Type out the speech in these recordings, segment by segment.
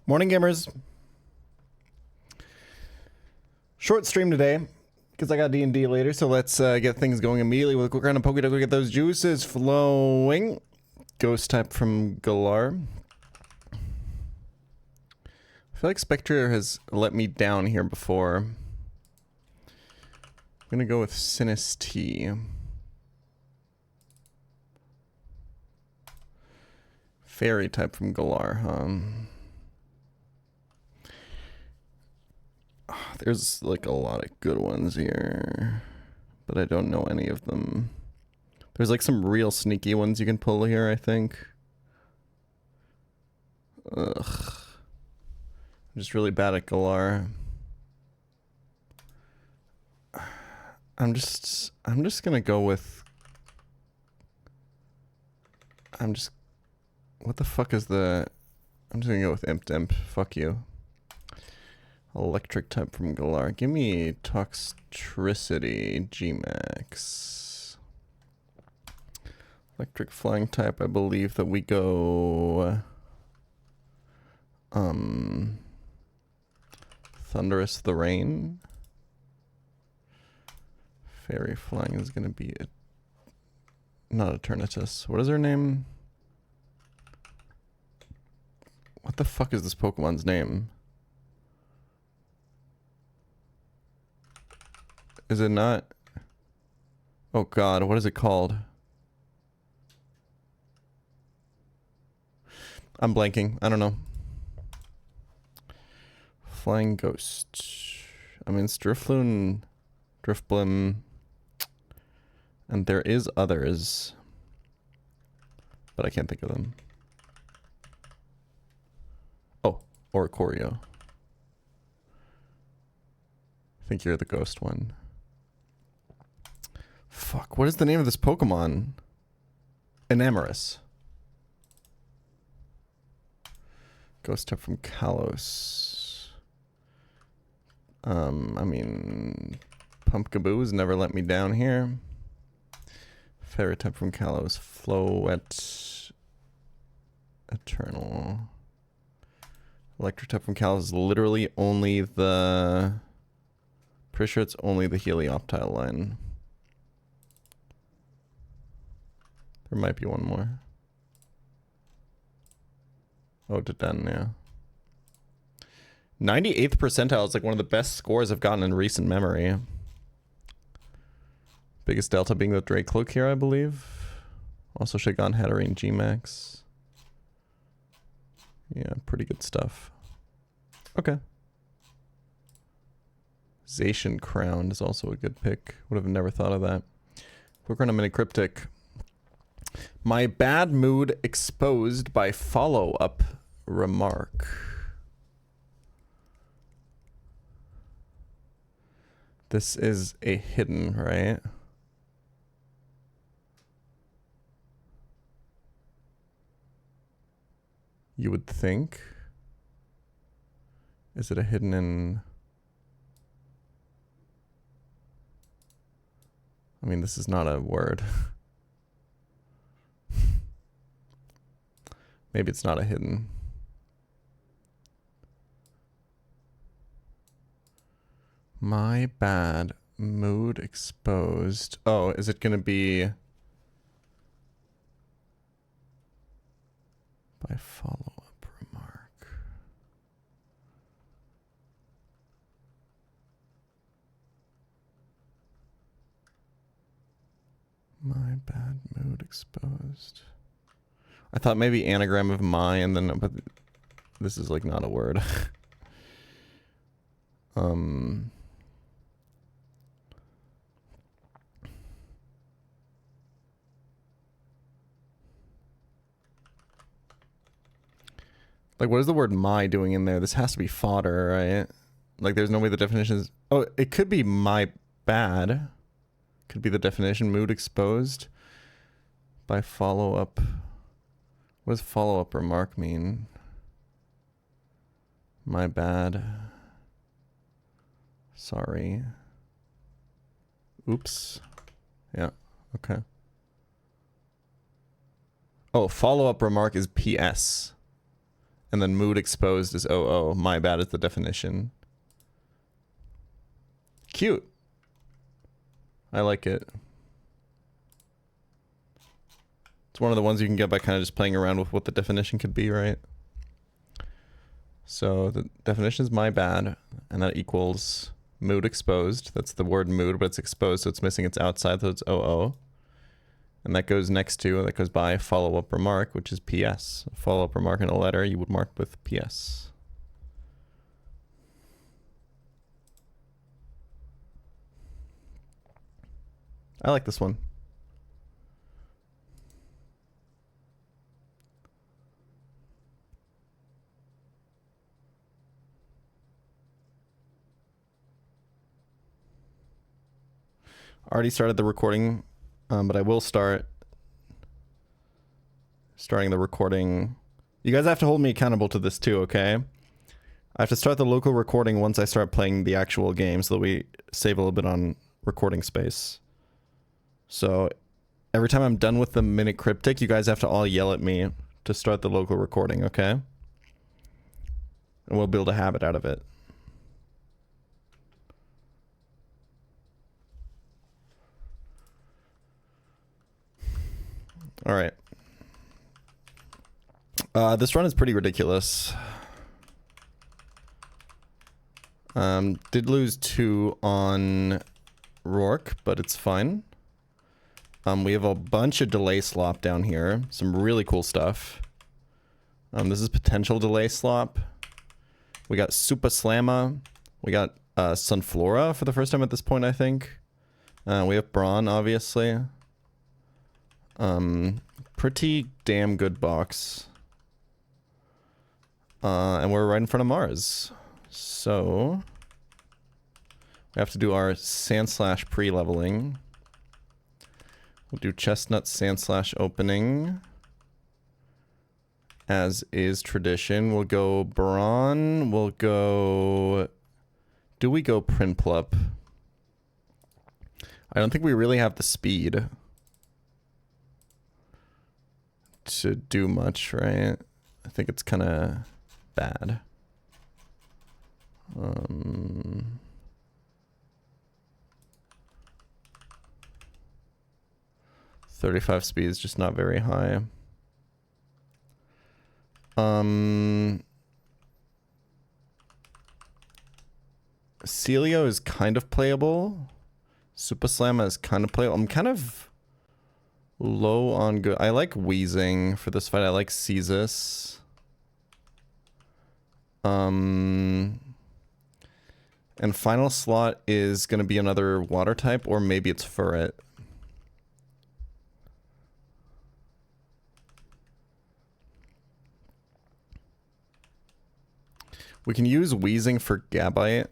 Morning, gamers. Short stream today because I got D&D later, so let's get things going immediately with a quick round of Pokédex. Get those juices flowing. Ghost type from Galar. I feel like Spectre has let me down here before. I'm gonna go with Sinistea. Fairy type from Galar, There's like a lot of good ones here, but I don't know any of them. There's like some real sneaky ones you can pull here, I think. Ugh. I'm just really bad at Galar. I'm just gonna go with... What the fuck is the... I'm just gonna go with Imp Dimp. Fuck you. Electric type from Galar. Give me Toxtricity, Gmax. Electric flying type, I believe that we go... Thunderous the Rain. Fairy flying is gonna be... Not Eternatus. What is her name? What the fuck is this Pokemon's name? Is it not? Oh god, what is it called? I'm blanking. I don't know. Flying Ghost. I mean, it's Drifloon, Drifblim, and there is others, but I can't think of them. Oh, Oricorio. I think you're the ghost one. Fuck, what is the name of this Pokemon? Enamorous. Ghost type from Kalos. I mean, Pumpkaboo has never let me down here. Fairy type from Kalos. Floette. Eternal. Electric type from Kalos is literally only the... Pretty sure it's only the Helioptile line. There might be one more. Oh, Daden, yeah. 98th percentile is like one of the best scores I've gotten in recent memory. Biggest delta being the Dracloak here, I believe. Also Shagon Hatterene Gmax. Yeah, pretty good stuff. Okay. Zacian Crown is also a good pick. Would have never thought of that. Quick run a mini cryptic. My bad mood exposed by follow-up remark. This is a hidden, right? You would think. Is it a hidden in... I mean, this is not a word. Maybe it's not a hidden. My bad mood exposed. Oh, is it gonna be by follow-up remark? My bad mood exposed. I thought maybe anagram of my and then, but this is like not a word. Like, what is the word my doing in there? This has to be fodder, right? Like, there's no way the definition is... Oh, it could be my bad. Could be the definition, mood exposed. By follow-up... What does follow-up remark mean? My bad. Sorry. Oops. Yeah, okay. Oh, follow-up remark is PS. and then mood exposed is OO. My bad is the definition. Cute. I like it. It's one of the ones you can get by kind of just playing around with what the definition could be, right? So the definition is my bad, and that equals mood exposed. That's the word mood, but it's exposed, so it's missing its outside, so it's OO. And that goes next to, that goes by follow-up remark, which is PS. A follow-up remark in a letter, you would mark with PS. I like this one. Already started the recording, but I will starting the recording. You guys have to hold me accountable to this too, okay? I have to start the local recording once I start playing the actual game so that we save a little bit on recording space. So every time I'm done with the minute cryptic, you guys have to all yell at me to start the local recording, okay? And we'll build a habit out of it. All right. This run is pretty ridiculous. Did lose 2 on Rourke, but it's fine. We have a bunch of delay slop down here. Some really cool stuff. This is potential delay slop. We got Super Slamma. We got Sunflora for the first time at this point, I think. We have Brawn, obviously. Pretty damn good box. And we're right in front of Mars. So we have to do our Sandslash pre-leveling. We'll do Chestnut Sandslash opening. As is tradition. We'll go Brawn. We'll go... Do we go Prinplup? I don't think we really have the speed to do much, right? I think it's kind of bad. 35 speed is just not very high. Celio is kind of playable. Super Slamma is kind of playable. I'm kind of low on good. I like Wheezing for this fight. I like Caestus. And final slot is going to be another water type, or maybe it's Furret. We can use Wheezing for Gabite.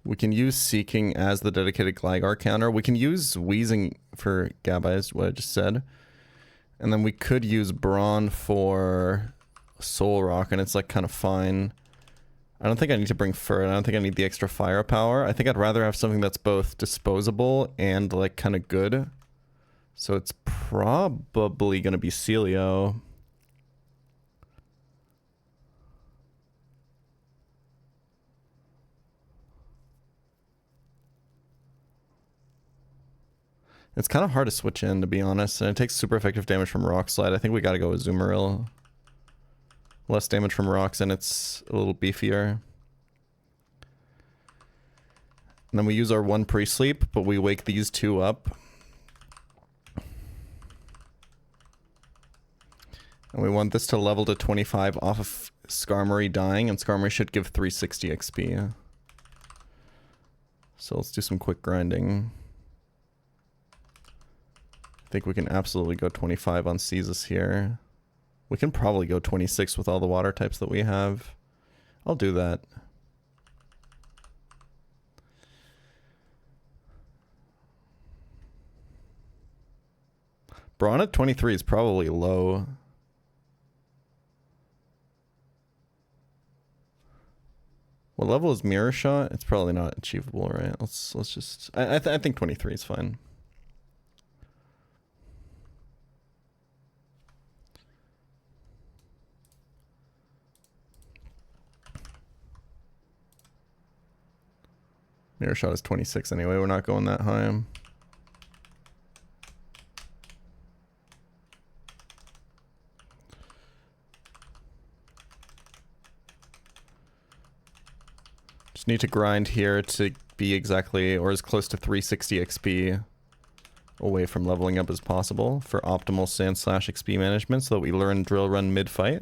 We can use Seeking as the dedicated Gligar counter. We can use Wheezing for Gabite, is what I just said. And then we could use Brawn for Soul Rock, and it's like kind of fine. I don't think I need to bring Fur. I don't think I need the extra firepower. I think I'd rather have something that's both disposable and like kind of good. So it's probably going to be Celio. It's kind of hard to switch in, to be honest, and it takes super effective damage from Rock Slide. I think we gotta go with Azumarill. Less damage from rocks, and it's a little beefier. And then we use our 1 pre-sleep, but we wake these 2 up. And we want this to level to 25 off of Skarmory dying, and Skarmory should give 360 XP. So let's do some quick grinding. I think we can absolutely go 25 on Caestus here. We can probably go 26 with all the water types that we have. I'll do that. Brawn at 23 is probably low. What level is Mirror Shot? It's probably not achievable, right? Let's just... I think 23 is fine. Mirror Shot is 26 anyway. We're not going that high. Just need to grind here to be exactly or as close to 360 XP away from leveling up as possible for optimal sand slash XP management so that we learn drill run mid-fight.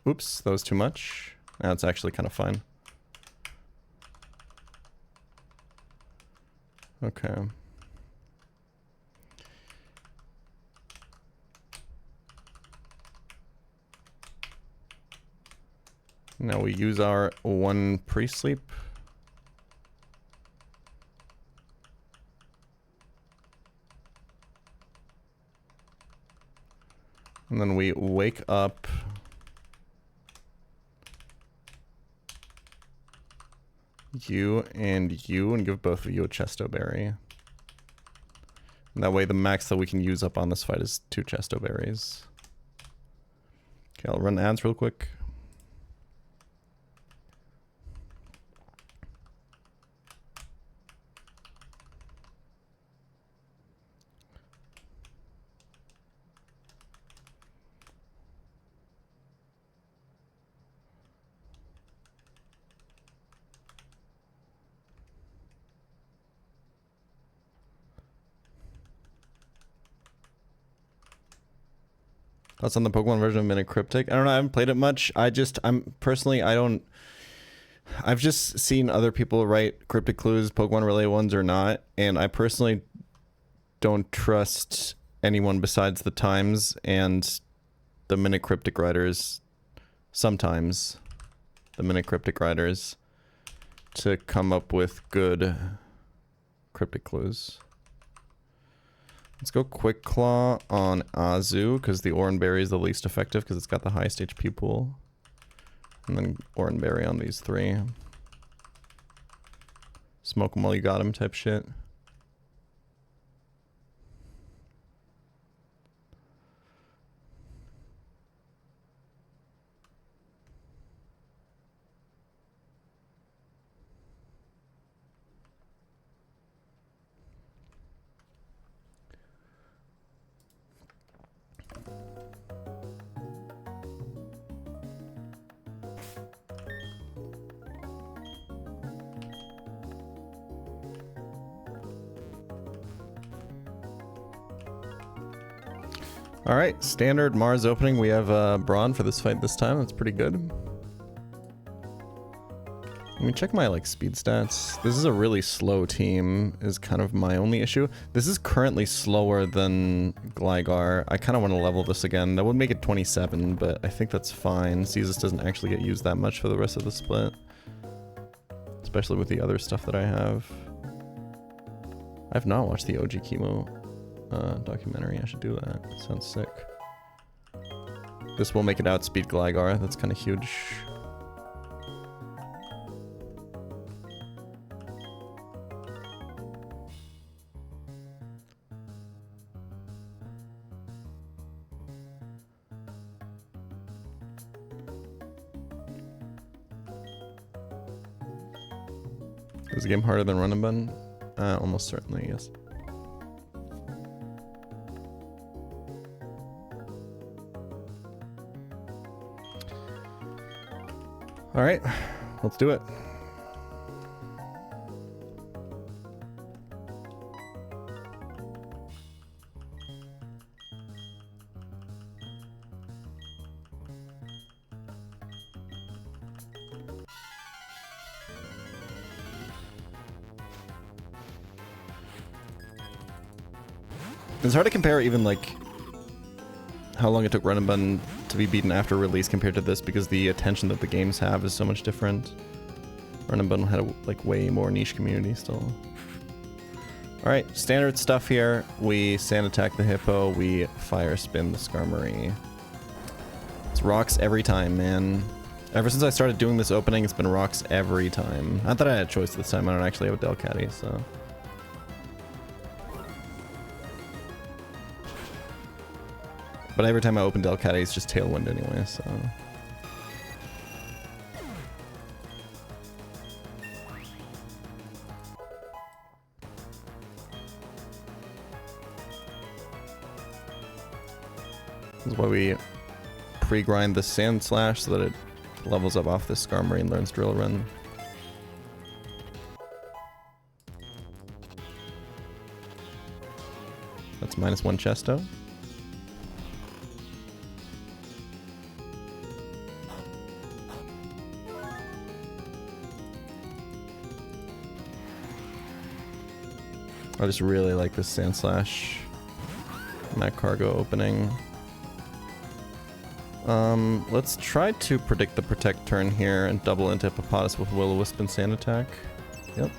Oops, that was too much. That's actually kind of fine. Okay. Now we use our 1 pre-sleep. And then we wake up. You and give both of you a Chesto Berry. And that way the max that we can use up on this fight is 2 Chesto Berries. Okay, I'll run ads real quick. Thoughts on the Pokemon version of Minute Cryptic? I don't know, I haven't played it much. I've just seen other people write cryptic clues, Pokemon related ones or not, and I personally don't trust anyone besides the Times and the Minute Cryptic writers, sometimes the Minute Cryptic writers, to come up with good cryptic clues. Let's go Quick Claw on Azu, because the Oran Berry is the least effective, because it's got the highest HP pool. And then Oran Berry on these 3. Smoke them while you got him type shit. Alright, standard Mars opening. We have Braun for this fight this time. That's pretty good. Let me check my speed stats. This is a really slow team is kind of my only issue. This is currently slower than Gligar. I kind of want to level this again. That would make it 27, but I think that's fine. Caestus doesn't actually get used that much for the rest of the split. Especially with the other stuff that I have. I've not watched the OG Chemo documentary. I should do that. Sounds sick. This will make it outspeed Gligar. That's kind of huge. Is the game harder than Run and Bun? Almost certainly, yes. All right, let's do it. It's hard to compare even how long it took Run and Bun to be beaten after release compared to this, because the attention that the games have is so much different. Run and Bun had a way more niche community still. Alright, standard stuff here. We sand attack the hippo, we fire spin the Skarmory. It's rocks every time, man. Ever since I started doing this opening, it's been rocks every time. Not that I had a choice this time, I don't actually have a Delcatty, so... But every time I open Delcatty, it's just Tailwind anyway, so... This is why we pre-grind the Sand Slash so that it levels up off this Skarmory and learns Drill Run. That's -1 Chesto. I just really like this Sand Slash Mac Cargo opening. Let's try to predict the Protect turn here and double into Hippopotas with Will-O-Wisp and Sand Attack. Yep.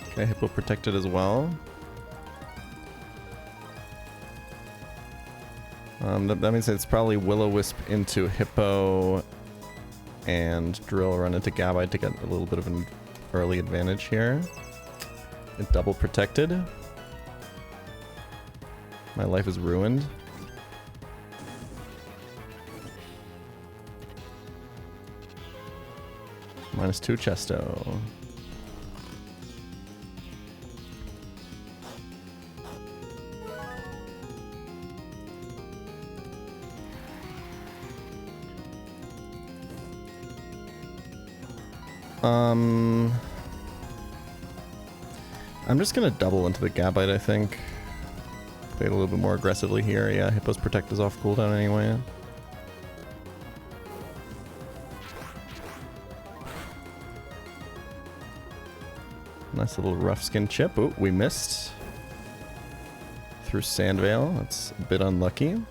Okay, Hippo protected as well. That means it's probably Will-O-Wisp into Hippo and Drill Run into Gabite to get a little bit of an early advantage here. It double protected. My life is ruined. -2 Chesto. I'm just gonna double into the Gabite, I think. Play it a little bit more aggressively here. Yeah, Hippo's Protect is off cooldown anyway. Nice little rough skin chip. Oh, we missed. Through Sandvale. That's a bit unlucky.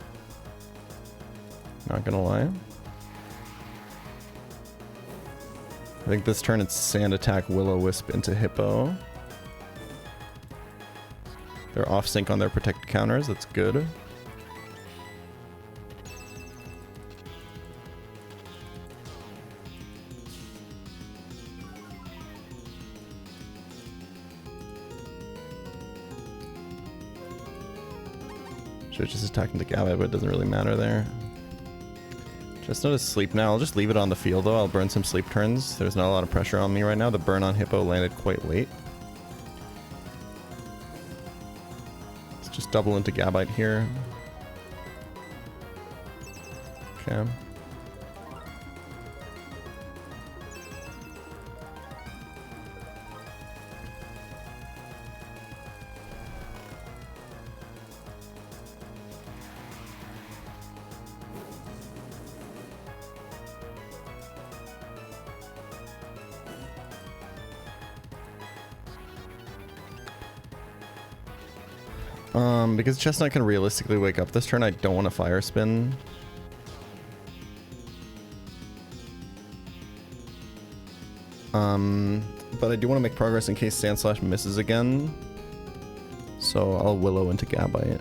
Not gonna lie. I think this turn it's Sand Attack Will-O-Wisp into Hippo. They're off sync on their protected counters, that's good. Should've just attacked into Gabite, but it doesn't really matter there. Just notice sleep now. I'll just leave it on the field though. I'll burn some sleep turns. There's not a lot of pressure on me right now. The burn on Hippo landed quite late. Let's just double into Gabite here. Okay. Because Chestnut can realistically wake up this turn, I don't want to fire spin. But I do want to make progress in case Sandslash misses again. So I'll Willow into Gabite.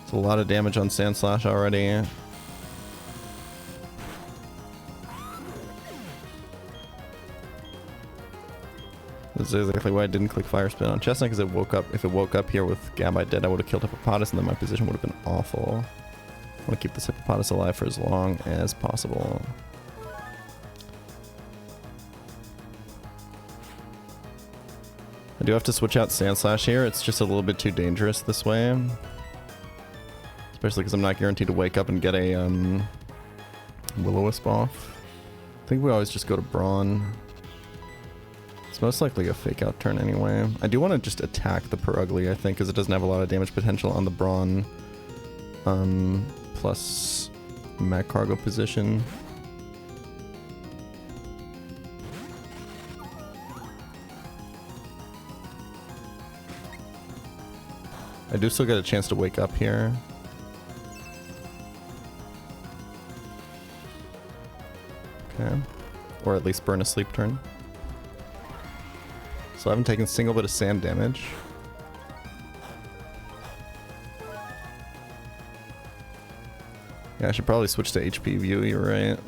It's a lot of damage on Sandslash already. This is exactly why I didn't click Fire Spin on Chestnut, because it woke up. If it woke up here with Gabite dead, I would have killed Hippopotas, and then my position would have been awful. I want to keep this Hippopotas alive for as long as possible. I do have to switch out Sandslash here. It's just a little bit too dangerous this way. Especially because I'm not guaranteed to wake up and get a Will-O-Wisp off. I think we always just go to Brawn. It's most likely a fake out turn anyway. I do want to just attack the Perugly, I think, because it doesn't have a lot of damage potential on the Brawn. Plus Mac Cargo position. I do still get a chance to wake up here. Okay. Or at least burn a sleep turn. So I haven't taken a single bit of sand damage. Yeah, I should probably switch to HP view, you're right.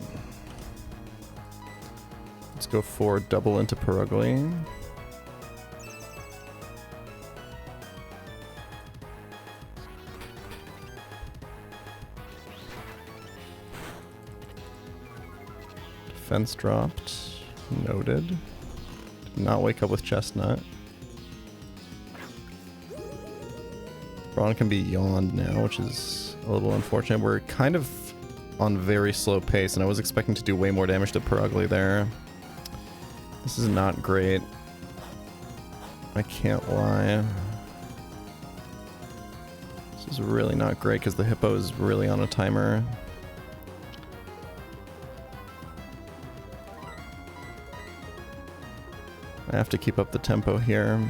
Let's go for double into Perugly. Defense dropped. Noted. Did not wake up with Chestnut. Brawn can be yawned now, which is a little unfortunate. We're kind of on very slow pace, and I was expecting to do way more damage to Perugly there. This is not great. I can't lie. This is really not great because the hippo is really on a timer. I have to keep up the tempo here.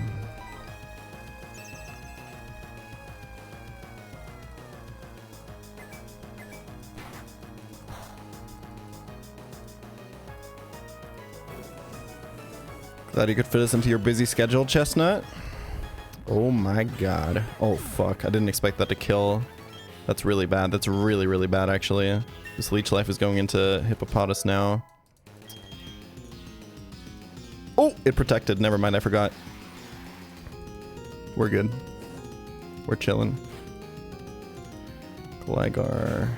Glad you could fit us into your busy schedule, Chestnut. Oh my god. Oh fuck, I didn't expect that to kill. That's really bad. That's really, really bad, actually. This leech life is going into Hippopotas now. Oh, it protected. Never mind, I forgot. We're good. We're chilling. Gligar.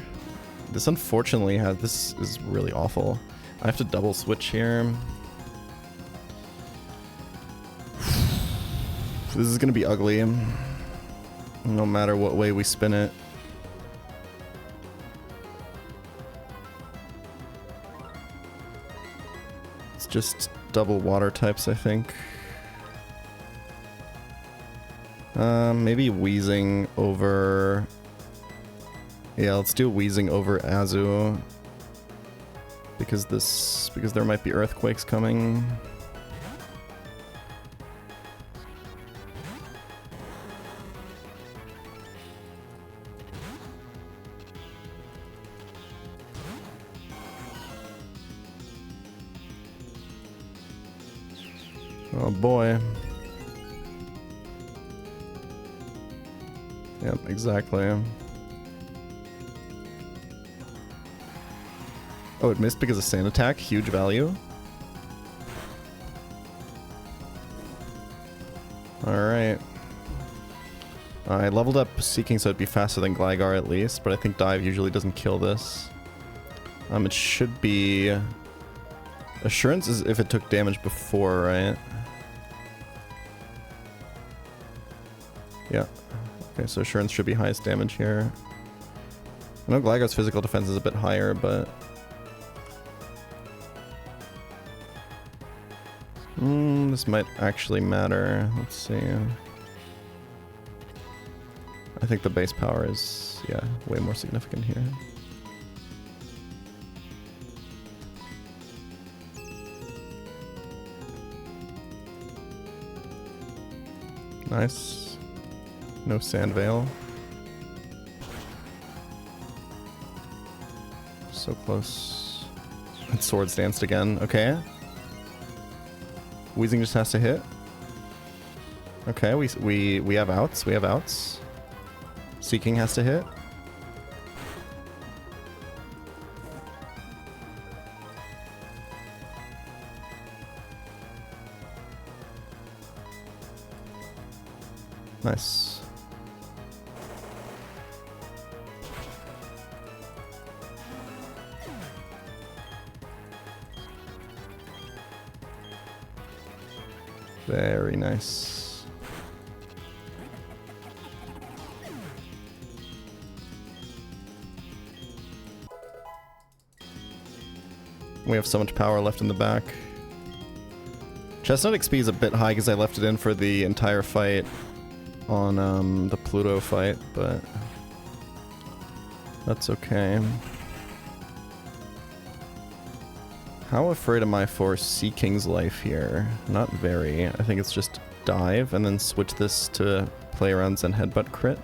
This unfortunately has... This is really awful. I have to double switch here. This is gonna be ugly. No matter what way we spin it. It's just double water types, I think. Maybe Wheezing over... Yeah, let's do Wheezing over Azu. Because there might be earthquakes coming. Oh boy. Yep, exactly. Oh, it missed because of sand attack. Huge value. Alright. I leveled up Seeking so it'd be faster than Gligar at least, but I think Dive usually doesn't kill this. It should be... Assurance is if it took damage before, right? Yeah. Okay, so Assurance should be highest damage here. I know Gligar's physical defense is a bit higher, but... this might actually matter. Let's see. I think the base power is, yeah, way more significant here. Nice. No Sand Veil. So close. And Swords danced again. Okay. Wheezing just has to hit. Okay, we have outs. We have outs. Seeking has to hit. Nice. Very nice. We have so much power left in the back. Chestnut XP is a bit high because I left it in for the entire fight on the Pluto fight, but that's okay. How afraid am I for Seeking's life here? Not very. I think it's just dive and then switch this to play around and headbutt crit.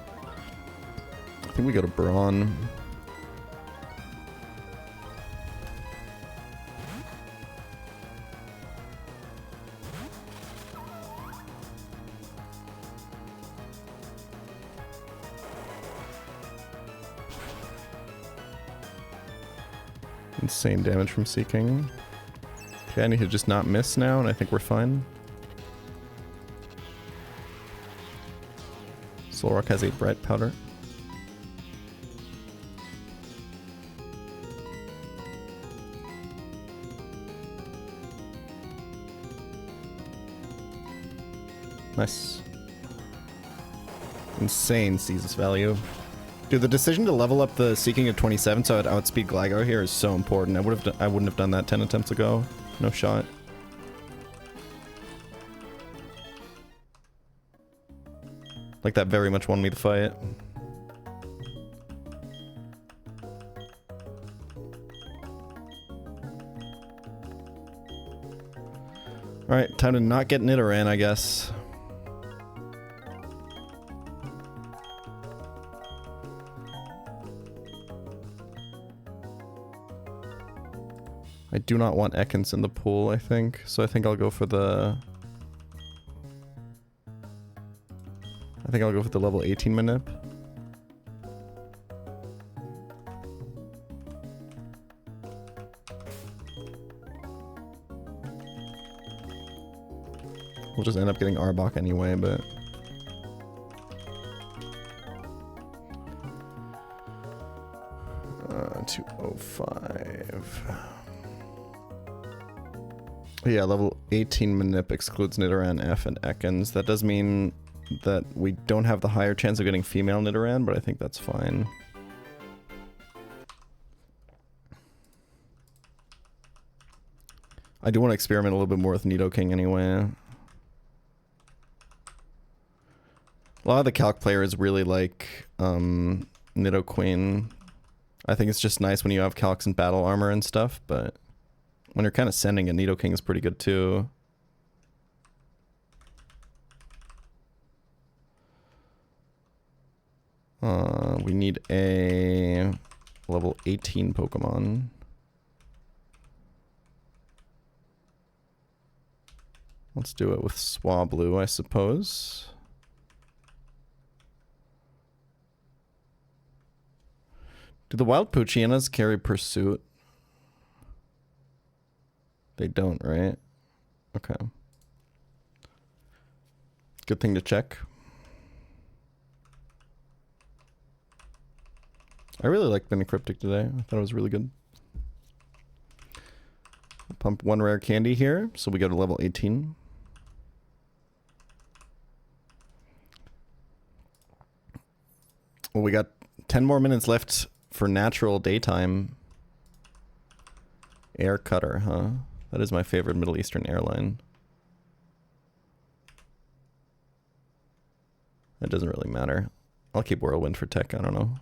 I think we go to Brawn. Insane damage from Seeking. Okay, I need to just not miss now, and I think we're fine. Solrock has a bright powder. Nice. Insane Caesar's value. Dude, the decision to level up the Seeking at 27 so I'd outspeed Gligo here is so important. I wouldn't have done that 10 attempts ago. No shot. Like, that very much won me the fight. Alright, time to not get Nidoran, I guess. I do not want Ekans in the pool, I think. So I think I'll go for the... I think I'll go for the level 18 Manip. We'll just end up getting Arbok anyway, but... Uh, 205... Yeah, level 18 Manip excludes Nidoran, F, and Ekans. That does mean that we don't have the higher chance of getting female Nidoran, but I think that's fine. I do want to experiment a little bit more with Nidoking anyway. A lot of the Calc players really like Nidoqueen. I think it's just nice when you have Calcs and battle armor and stuff, but when you're kind of sending a Nidoking is pretty good too. We need a level 18 Pokemon. Let's do it with Swablu, I suppose. Do the wild Poochyenas carry Pursuit? They don't, right? Okay. Good thing to check. I really liked Mini Cryptic today. I thought it was really good. Pump one rare candy here, so we go to level 18. Well, we got 10 more minutes left for natural daytime. Air Cutter, huh? That is my favorite Middle Eastern airline. It doesn't really matter. I'll keep Whirlwind for tech, I don't know.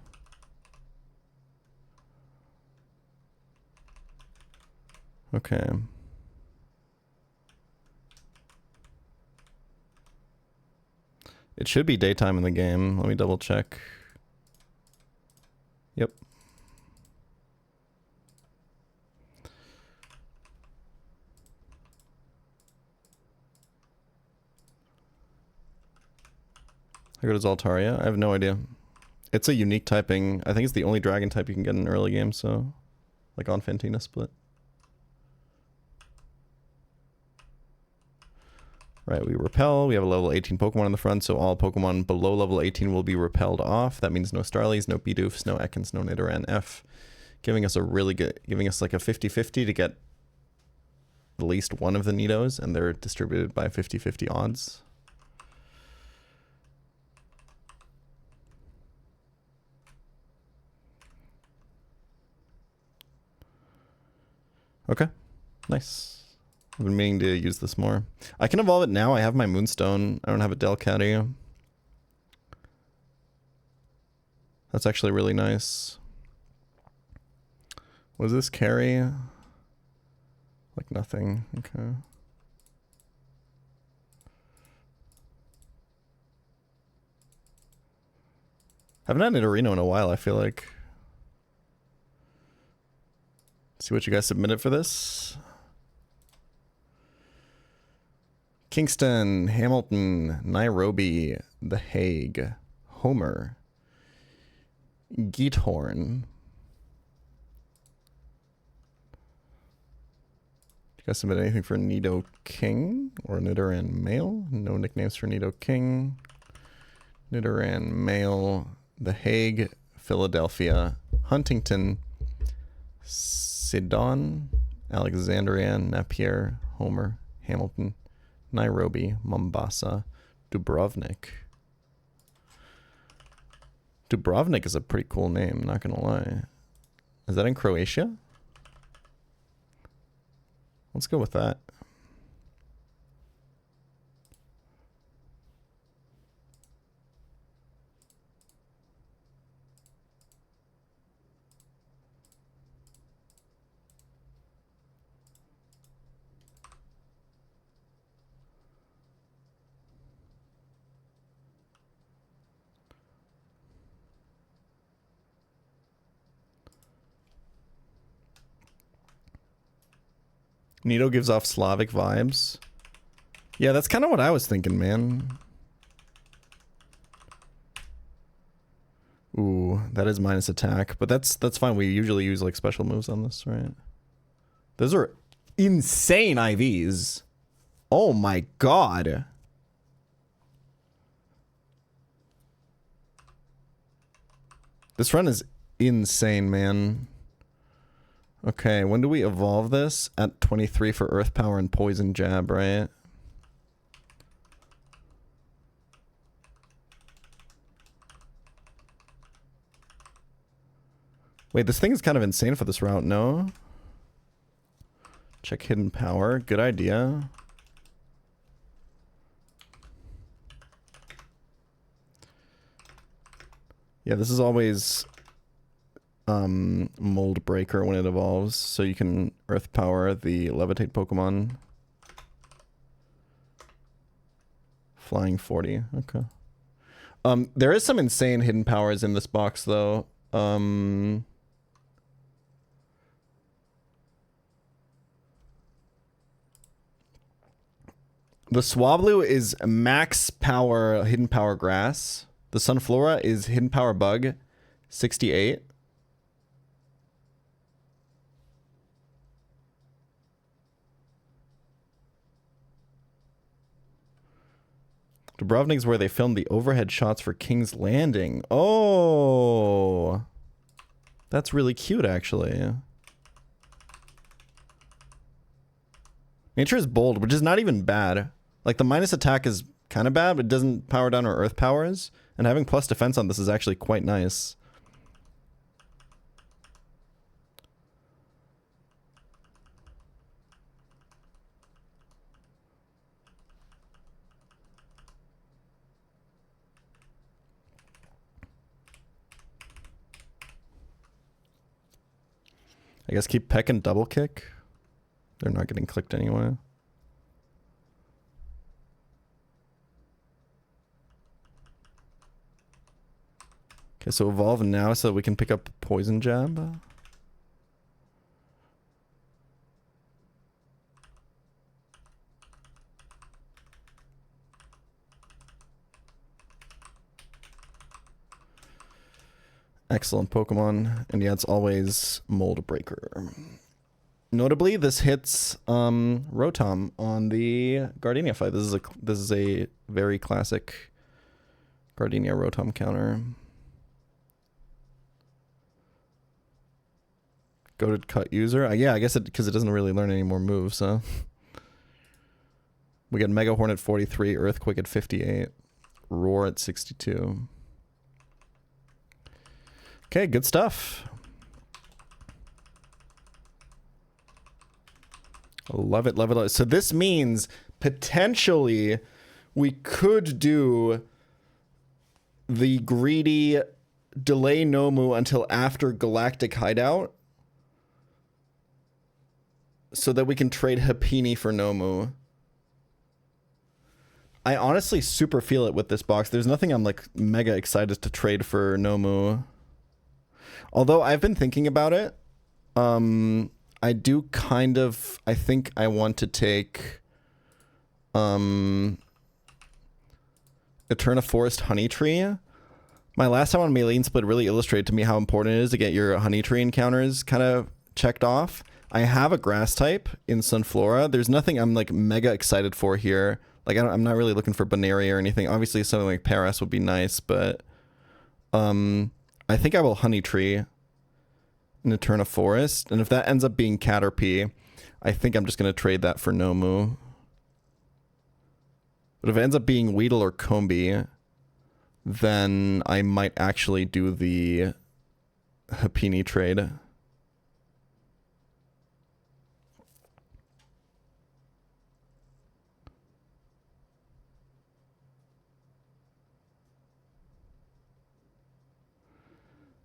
Okay. It should be daytime in the game. Let me double check. Yep. How good is Altaria? I have no idea. It's a unique typing. I think it's the only dragon type you can get in an early game, so... Like on Fantina Split. Right, we repel. We have a level 18 Pokemon in the front, so all Pokemon below level 18 will be repelled off. That means no Starlies, no Bidoofs, no Ekans, no Nidoran F. Giving us a really good... Giving us like a 50-50 to get at least one of the Nidos, and they're distributed by 50-50 odds. Okay, nice. I've been meaning to use this more. I can evolve it now. I have my Moonstone. I don't have a Delcatty. That's actually really nice. What does this carry? Like nothing. Okay. Haven't had Nidorino in a while, I feel like. See what you guys submitted for this. Kingston, Hamilton, Nairobi, The Hague, Homer, Geethorn, guys submit anything for Nido King or Nidoran Male? No nicknames for Nido King. Nidoran Male. The Hague, Philadelphia, Huntington, Sidon, Alexandria, Napier, Homer, Hamilton, Nairobi, Mombasa, Dubrovnik. Dubrovnik is a pretty cool name, not gonna lie. Is that in Croatia? Let's go with that. Nido gives off Slavic vibes. Yeah, that's kind of what I was thinking, man. Ooh, that is minus attack, but that's fine. We usually use like special moves on this, right? Those are insane IVs. Oh my god. This run is insane, man. Okay, when do we evolve this? At 23 for Earth Power and Poison Jab, right? Wait, this thing is kind of insane for this route, no? Check Hidden Power. Good idea. Yeah, this is always Mold Breaker when it evolves, so you can Earth Power the Levitate Pokemon. Flying 40, okay. There is some insane hidden powers in this box, though. The Swablu is max power hidden power grass. The Sunflora is hidden power bug, 68. Dubrovnik's where they filmed the overhead shots for King's Landing. Oh, that's really cute, actually. Nature is bold, which is not even bad. Like, the minus attack is kind of bad, but it doesn't power down our earth powers. And having plus defense on this is actually quite nice. I guess keep Peck and double kick. They're not getting clicked anyway. Okay, so evolve now so that we can pick up Poison Jab. Excellent Pokemon. And yeah, it's always Mold Breaker. Notably, this hits Rotom on the Gardenia fight. This is a very classic Gardenia Rotom counter. Goated cut user. Yeah, I guess because it doesn't really learn any more moves, so. We get Mega Horn at 43, Earthquake at 58, Roar at 62. Okay, good stuff. Love it, love it, love it. So this means potentially we could do the greedy delay Nomu until after Galactic Hideout so that we can trade Happini for Nomu. I honestly super feel it with this box. There's nothing I'm like mega excited to trade for Nomu. Although I've been thinking about it. I do kind of, I think I want to take Eterna Forest Honey Tree. My last time on Maylene Split really illustrated to me how important it is to get your Honey Tree encounters kind of checked off. I have a grass type in Sunflora. There's nothing I'm like mega excited for here. Like I'm not really looking for Bonaria or anything. Obviously something like Paras would be nice, but I think I will Honey Tree in Eterna Forest. And if that ends up being Caterpie, I think I'm just going to trade that for Nomu. But if it ends up being Weedle or Combee, then I might actually do the Happiny trade.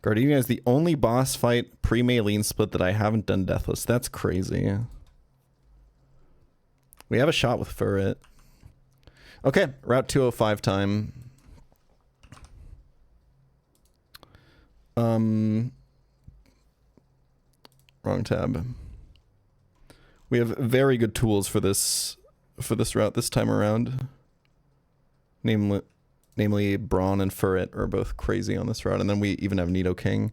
Gardenia is the only boss fight pre-Maylene split that I haven't done Deathless. That's crazy. We have a shot with Furret. Okay, Route 205 time. Wrong tab. We have very good tools for this route this time around. Namely, Brawn and Furret are both crazy on this route, and then we even have Nidoking.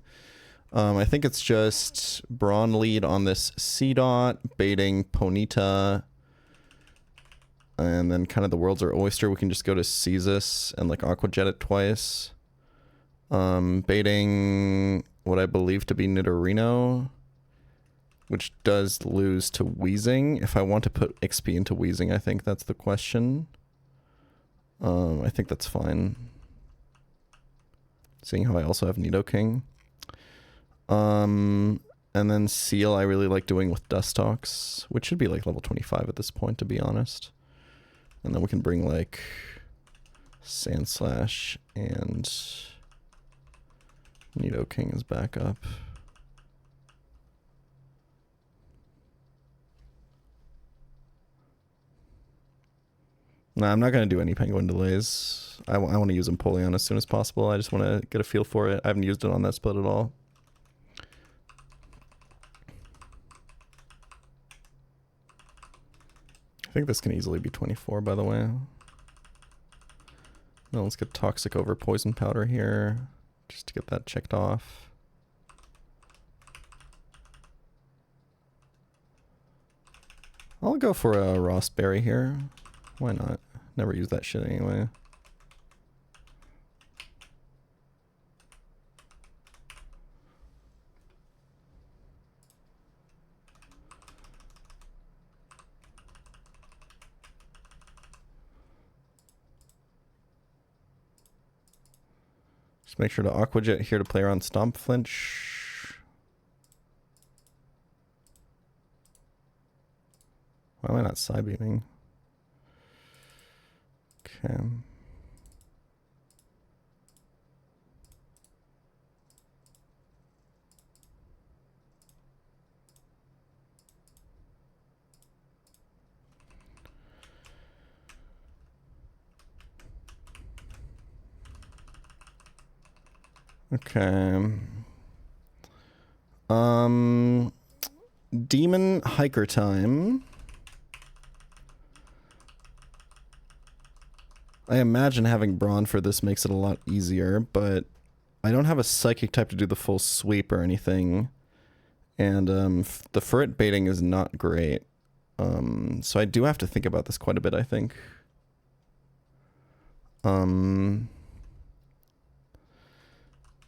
I think it's just Brawn lead on this C-Dot, baiting Ponyta, and then kind of the world's our oyster. We can just go to Caestus and like Aqua Jet it twice. Baiting what I believe to be Nidorino, which does lose to Weezing. If I want to put XP into Weezing, I think that's the question. I think that's fine. Seeing how I also have Nidoking. And then Seal I really like doing with Dustox, which should be like level 25 at this point, to be honest. And then we can bring like Sandslash and Nidoking as backup. Nah, I'm not going to do any Penguin delays. I want to use Empoleon as soon as possible. I just want to get a feel for it. I haven't used it on that split at all. I think this can easily be 24, by the way. Now let's get Toxic over Poison Powder here, just to get that checked off. I'll go for a Rossberry here. Why not? Never use that shit anyway. Just make sure to Aqua Jet here to play around Stomp Flinch. Why am I not side beaming? Okay. Okay. Demon Hiker time. I imagine having Brawn for this makes it a lot easier, but I don't have a Psychic type to do the full sweep or anything. And the Furret baiting is not great. So I do have to think about this quite a bit, I think.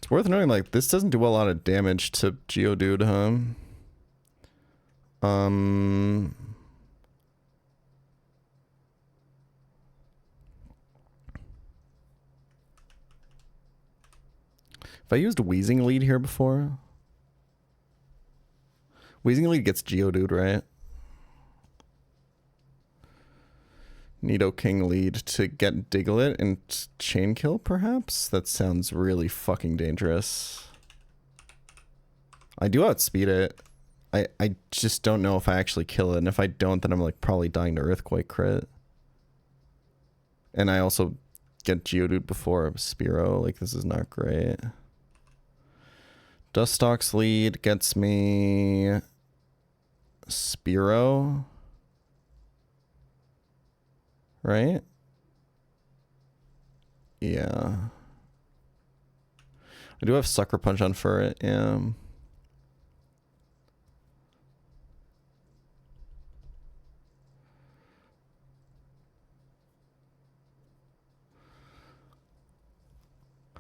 It's worth noting, like, this doesn't do a lot of damage to Geodude, huh? If I used Weezing lead here before, Weezing lead gets Geodude, right? Nidoking lead to get Diglett and chain kill, perhaps? That sounds really fucking dangerous. I do outspeed it. I just don't know if I actually kill it, and if I don't, then I'm like probably dying to Earthquake crit. And I also get Geodude before Spearow. Like, this is not great. Dustox lead gets me Spearow. Right? Yeah. I do have Sucker Punch on Furret, yeah.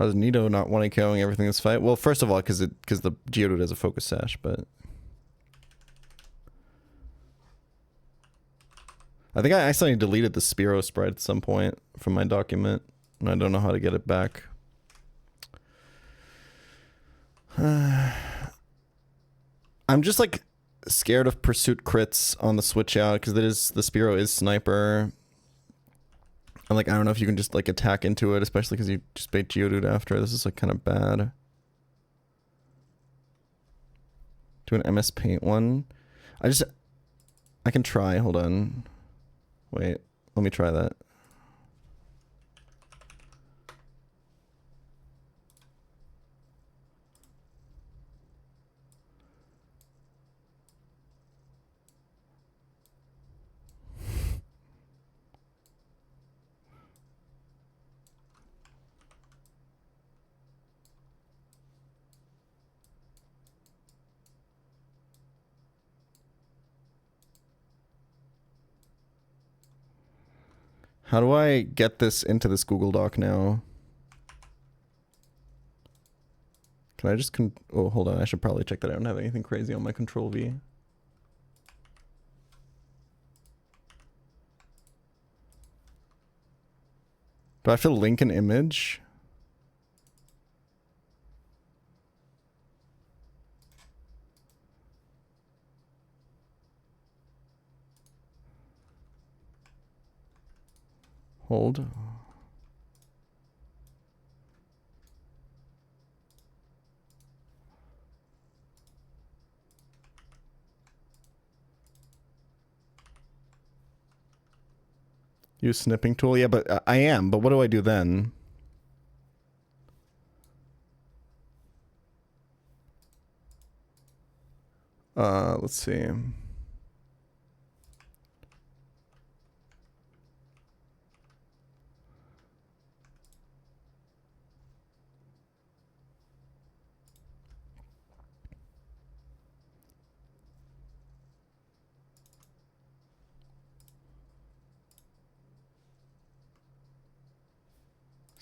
How's Nito not 1AKing everything this fight? Well, first of all, because the Geodude has a focus sash, but I think I accidentally deleted the Spearow sprite at some point from my document, and I don't know how to get it back. I'm just like scared of pursuit crits on the switch out because the Spearow is sniper. And like I don't know if you can just like attack into it, especially because you just bait Geodude after. This is like kind of bad. Do an MS Paint one. I can try. Hold on. Wait, let me try that. How do I get this into this Google Doc now? Can I just oh, hold on. I should probably check that I don't have anything crazy on my Control V. Do I have to link an image? Hold. Use snipping tool? Yeah, but I am. But what do I do then? Let's see.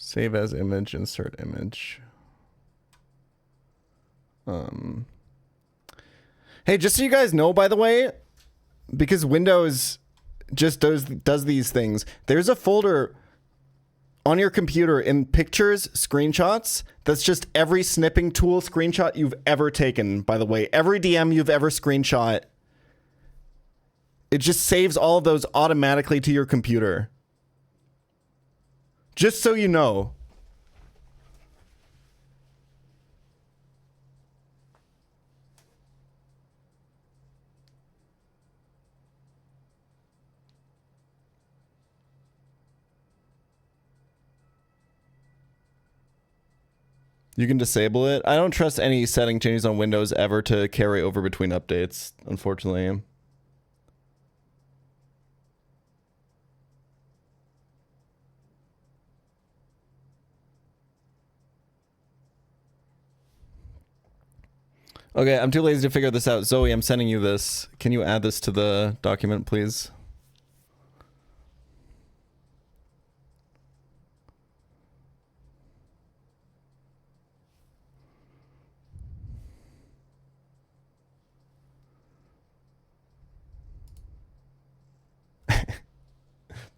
Save as image, insert image. Hey, just so you guys know, by the way, because Windows just does these things, there's a folder on your computer in pictures, screenshots, that's just every snipping tool screenshot you've ever taken, by the way. Every DM you've ever screenshot. It just saves all of those automatically to your computer. Just so you know. You can disable it. I don't trust any setting changes on Windows ever to carry over between updates, unfortunately. Okay, I'm too lazy to figure this out. Zoe, I'm sending you this. Can you add this to the document, please?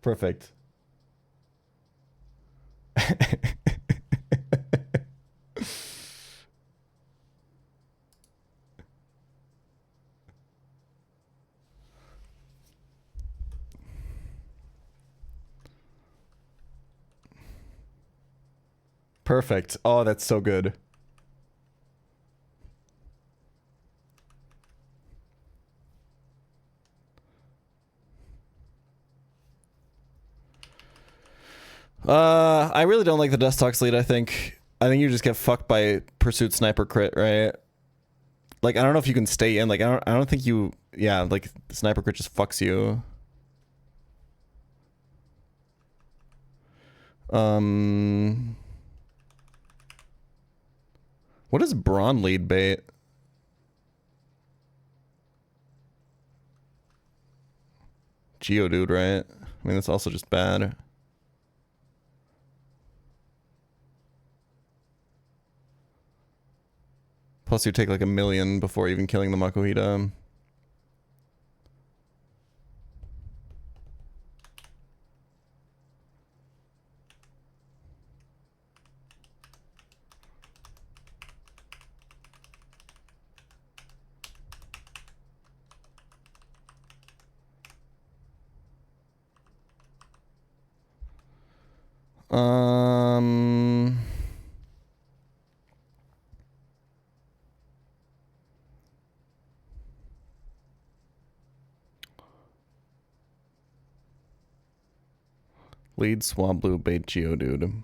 Perfect. Perfect. Oh, that's so good. I really don't like the Dustox lead, I think. I think you just get fucked by Pursuit Sniper crit, right? Like, I don't know if you can stay in. Like, I don't think you... Yeah, like, the Sniper crit just fucks you. What is Brawn lead bait? Geodude, right? I mean, that's also just bad. Plus you take like 1,000,000 before even killing the Makuhita. Lead Swablu bait Geodude.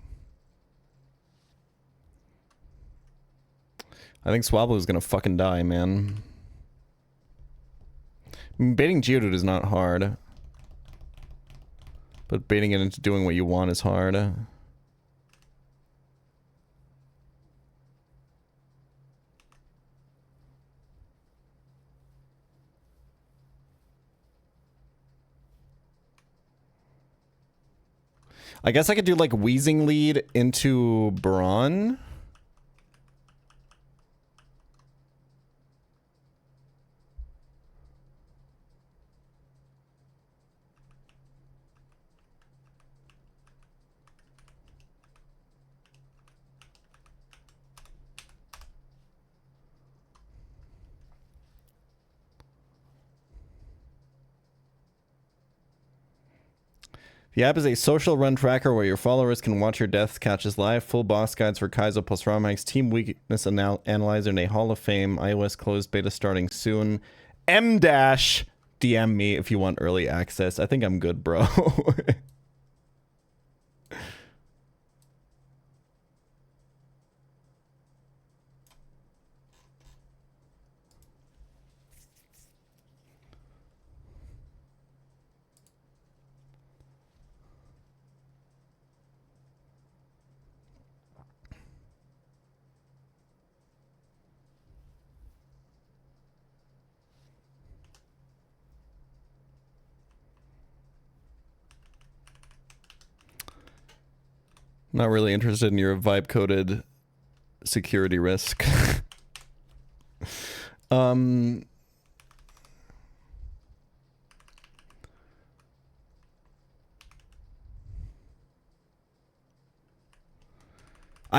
I think Swablu's gonna fucking die, man. I mean, baiting Geodude is not hard. But baiting it into doing what you want is hard. I guess I could do like Wheezing lead into Brawn. The app is a social run tracker where your followers can watch your death catches live, full boss guides for Kaizo plus ROM hacks, team weakness analyzer, and a Hall of Fame iOS closed beta starting soon. DM me if you want early access. I think I'm good, bro. Not really interested in your vibe-coded security risk. I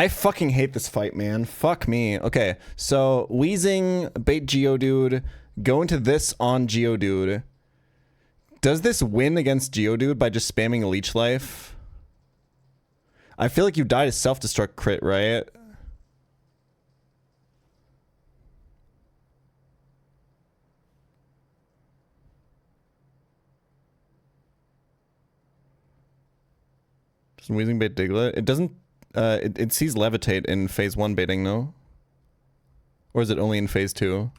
fucking hate this fight, man. Fuck me. Okay, so Wheezing, bait Geodude, go into this on Geodude. Does this win against Geodude by just spamming Leech Life? I feel like you die to self-destruct crit, right? Does Wheezing bait Diglett? It doesn't... it sees Levitate in phase 1 baiting, no? Or is it only in phase 2?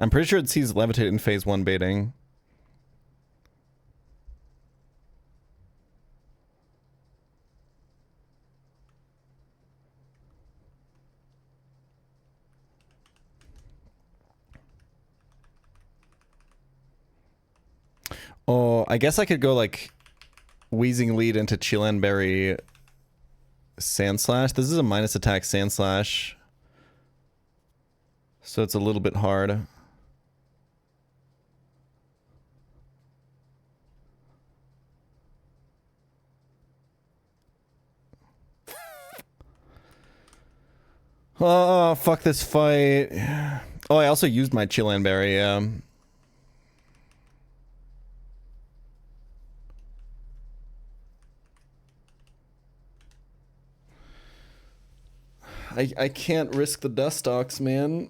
I'm pretty sure it sees Levitate in phase 1 baiting. Oh, I guess I could go like Wheezing lead into Chilanberry Sandslash. This is a minus attack Sandslash. So it's a little bit hard. Oh, fuck this fight. Oh, I also used my Chilanberry, yeah. I can't risk the Dustox, man.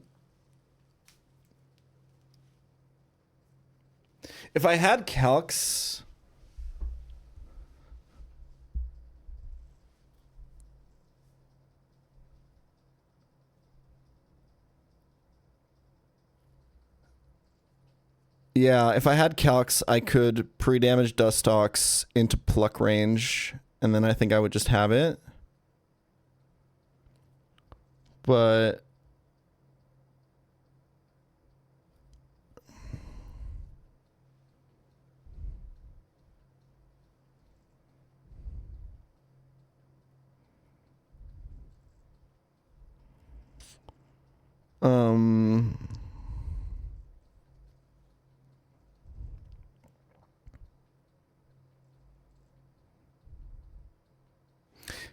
If I had Calx... Yeah, if I had Calx, I could pre-damage Dustox into Pluck range, and then I think I would just have it. But Um...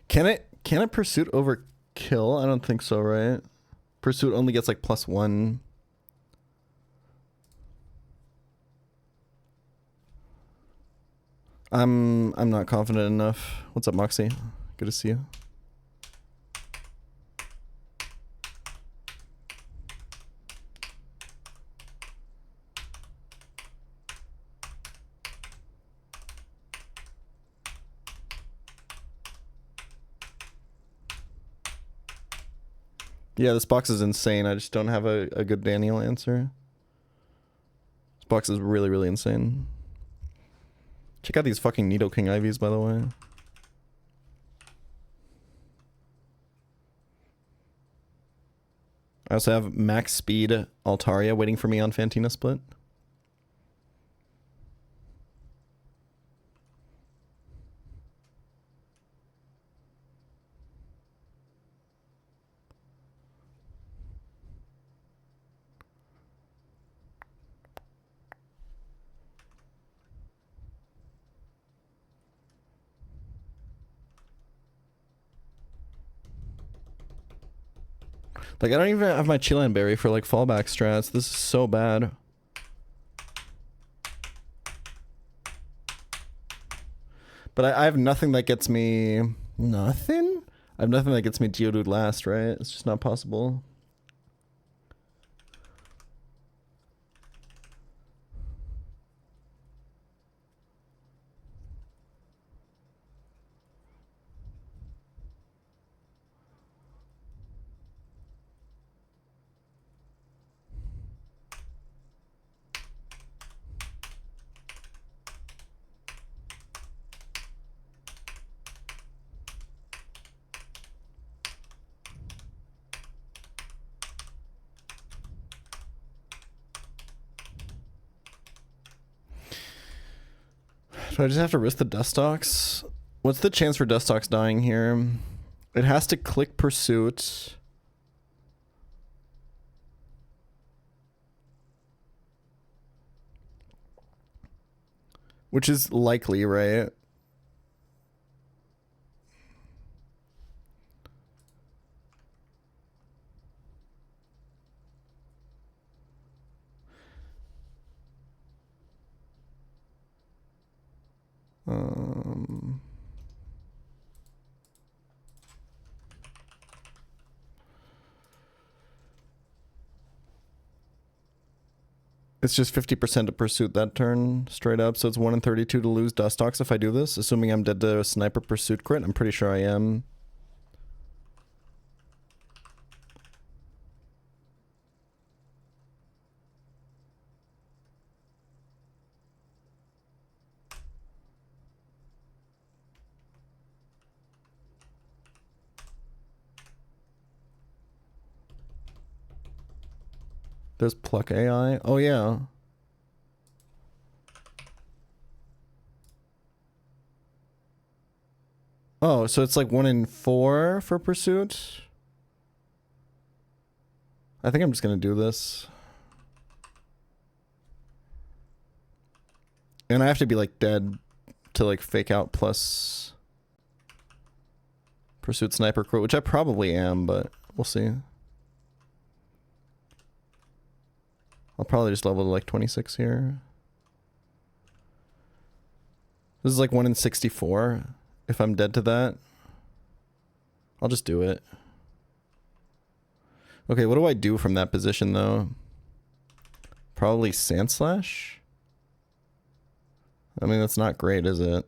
Can it pursuit over kill? I don't think so, right? Pursuit only gets like +1. I'm not confident enough. What's up, Moxie? Good to see you. Yeah, this box is insane. I just don't have a good Daniel answer. This box is really, really insane. Check out these fucking Nidoking Ivies, by the way. I also have max speed Altaria waiting for me on Fantina split. Like, I don't even have my Chilan Berry for, like, fallback strats. This is so bad. But I have nothing that gets me... Nothing? I have nothing that gets me Geodude last, right? It's just not possible. Do I just have to risk the Dustox? What's the chance for Dustox dying here? It has to click Pursuit. Which is likely, right? It's just 50% to Pursuit that turn, straight up. So it's 1 in 32 to lose Dustox if I do this. Assuming I'm dead to a Sniper Pursuit crit. I'm pretty sure I am. There's Pluck AI. Oh, yeah. Oh, so it's like 1 in 4 for Pursuit? I think I'm just going to do this. And I have to be like dead to like fake out plus Pursuit Sniper crit, which I probably am, but we'll see. I'll probably just level to like 26 here. This is like 1 in 64. If I'm dead to that, I'll just do it. Okay, what do I do from that position though? Probably Sand Slash? I mean, that's not great, is it?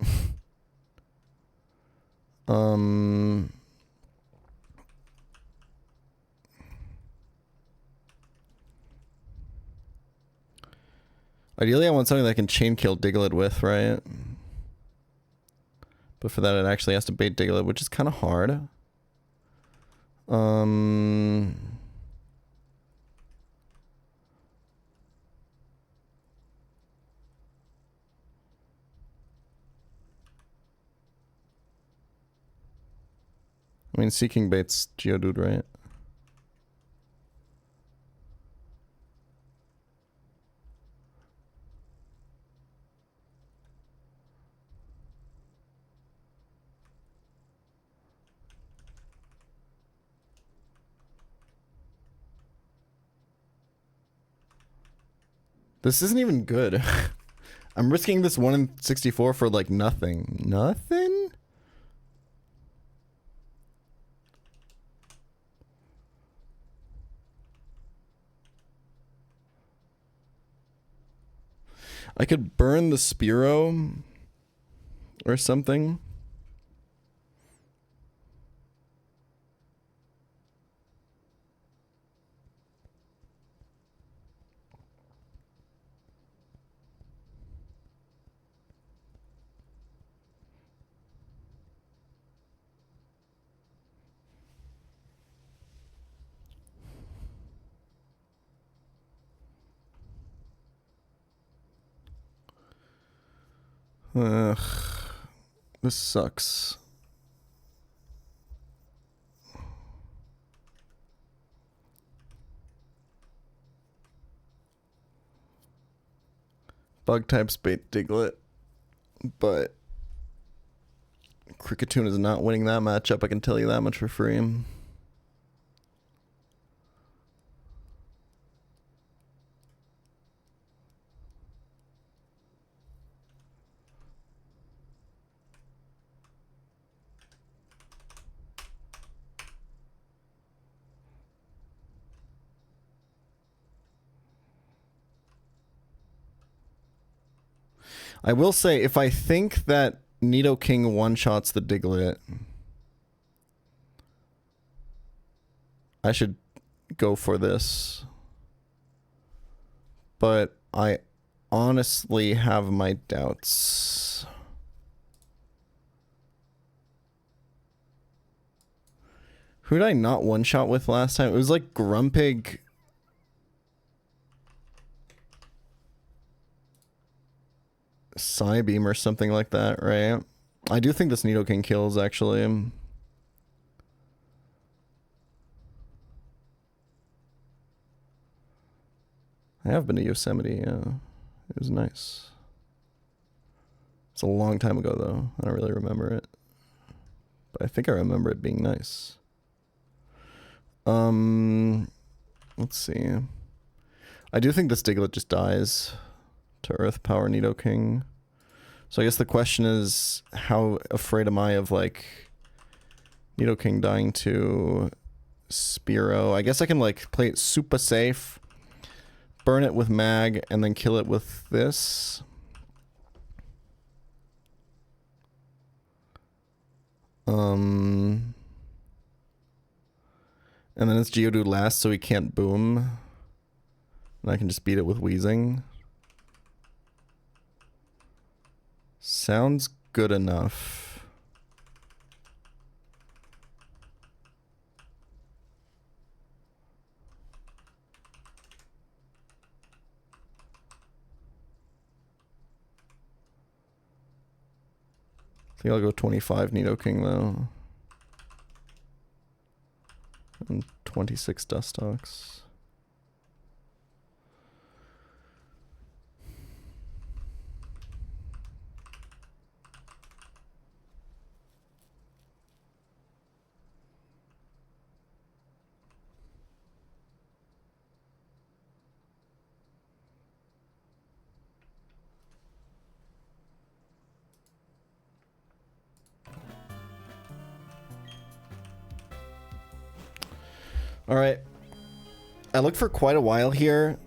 Ideally, I want something that I can chain kill Diglett with, right? But for that, it actually has to bait Diglett, which is kind of hard. I mean, Seeking baits Geodude, right? This isn't even good. I'm risking this 1 in 64 for like nothing. Nothing? I could burn the Spearow or something. Ugh, this sucks. Bug type bait Diglett, but Kricketune is not winning that matchup. I can tell you that much for free. I will say, if I think that Nidoking one-shots the Diglett, I should go for this. But I honestly have my doubts. Who did I not one-shot with last time? It was like Grumpig. Psybeam or something like that, right? I do think this Nidoking kills, actually. I have been to Yosemite, yeah. It was nice. It's a long time ago, though. I don't really remember it. But I think I remember it being nice. Let's see. I do think this Diglett just dies to Earth Power Nidoking. So I guess the question is, how afraid am I of, like, Nidoking dying to Spearow? I guess I can, like, play it super safe, burn it with Mag, and then kill it with this. And then it's Geodude last, so he can't boom. And I can just beat it with Weezing. Sounds good enough. I think I'll go 25 Nidoking though. And 26 Dustox. All right. I looked for quite a while here.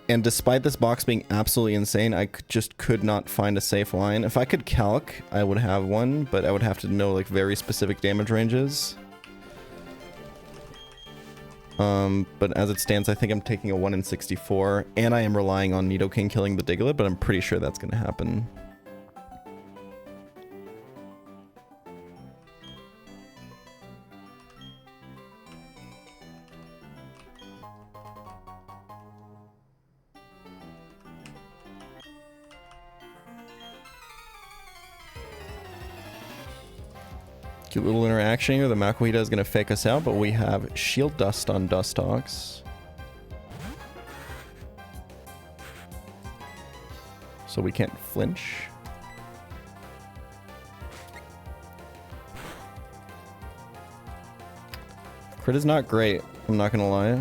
And despite this box being absolutely insane, I just could not find a safe line. If I could calc, I would have one, but I would have to know like very specific damage ranges. But as it stands, I think I'm taking a 1 in 64, and I am relying on Nidoking killing the Diglett, but I'm pretty sure that's going to happen. Cute little interaction here. The Makuhita is going to fake us out, but we have Shield Dust on Dustox. So we can't flinch. Crit is not great, I'm not going to lie.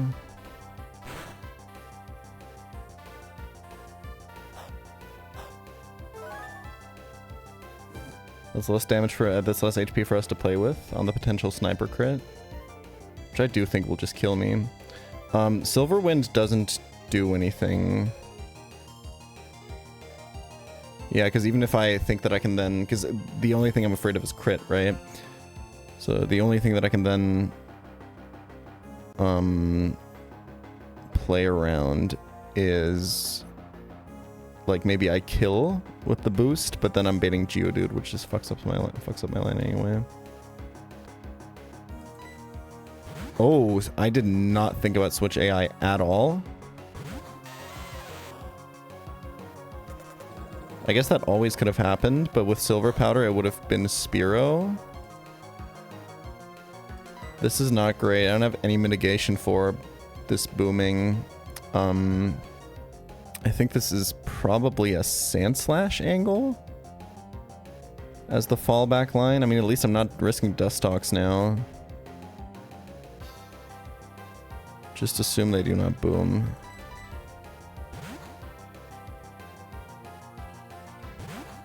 That's less damage for that's less HP for us to play with on the potential sniper crit, which I do think will just kill me. Silver Wind doesn't do anything. Yeah, because even if I think that I can then, because the only thing I'm afraid of is crit, right? So the only thing that I can then play around is like maybe I kill with the boost, but then I'm baiting Geodude, which just fucks up my line anyway. Oh, I did not think about Switch AI at all. I guess that always could have happened, but with Silver Powder it would have been Spearow. This is not great. I don't have any mitigation for this booming. I think this is probably a Sand Slash angle as the fallback line. I mean, at least I'm not risking Dustox now. Just assume they do not boom.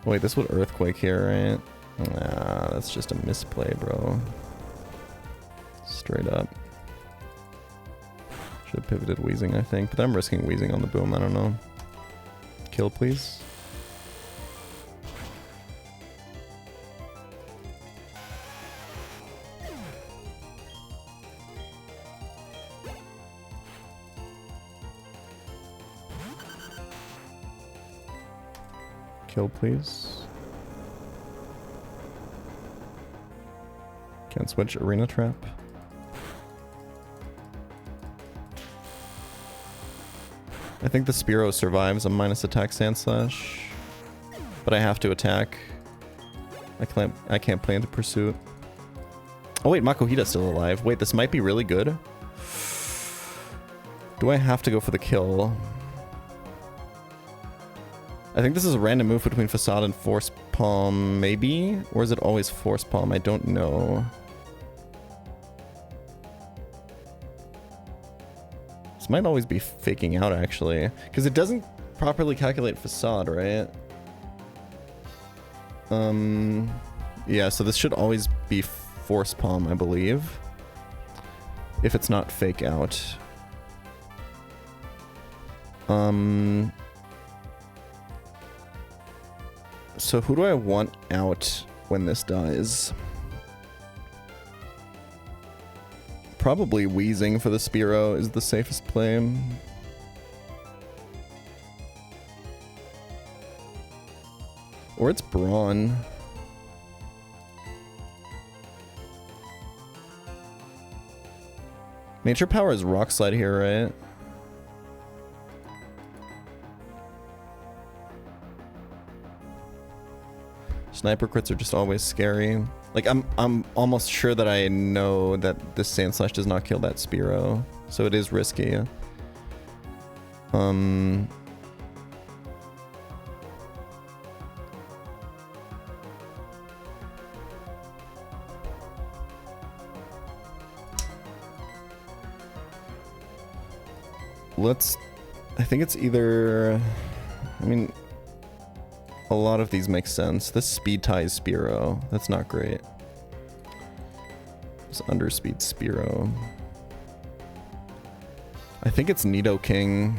Wait, this would Earthquake here, right? Nah, that's just a misplay, bro. Straight up. Should have pivoted Wheezing, I think. But I'm risking Wheezing on the boom, I don't know. Kill, please. Kill, please. Can't switch Arena Trap. I think the Spearow survives a minus attack Sand Slash, but I have to attack. I can't play into Pursuit. Oh wait, Makuhita's still alive. Wait, this might be really good. Do I have to go for the kill? I think this is a random move between Facade and Force Palm, maybe? Or is it always Force Palm? I don't know. This might always be faking out, actually. Because it doesn't properly calculate Facade, right? Yeah, so this should always be Force Palm, I believe. If it's not fake out. So who do I want out when this dies? Probably Wheezing for the Spearow is the safest play. Or it's Brawn. Nature Power is Rock Slide here, right? Sniper crits are just always scary. Like, I'm almost sure that I know that this Sand Slash does not kill that Spearow, so it is risky. I think it's either, I mean, a lot of these make sense. This speed ties Spearow. That's not great. This underspeed Spearow. I think it's Nidoking.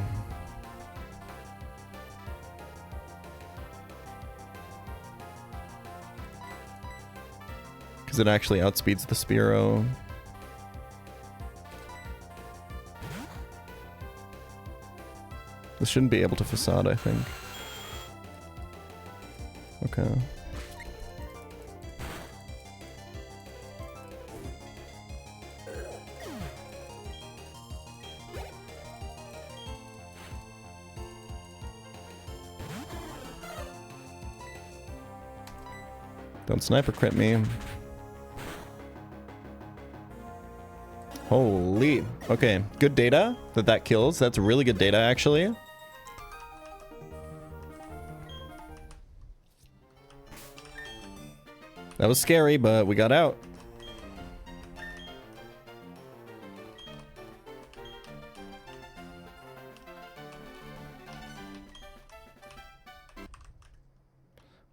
Because it actually outspeeds the Spearow. This shouldn't be able to Facade, I think. Okay. Don't sniper crit me. Holy. Okay, good data that kills. That's really good data, actually. That was scary, but we got out.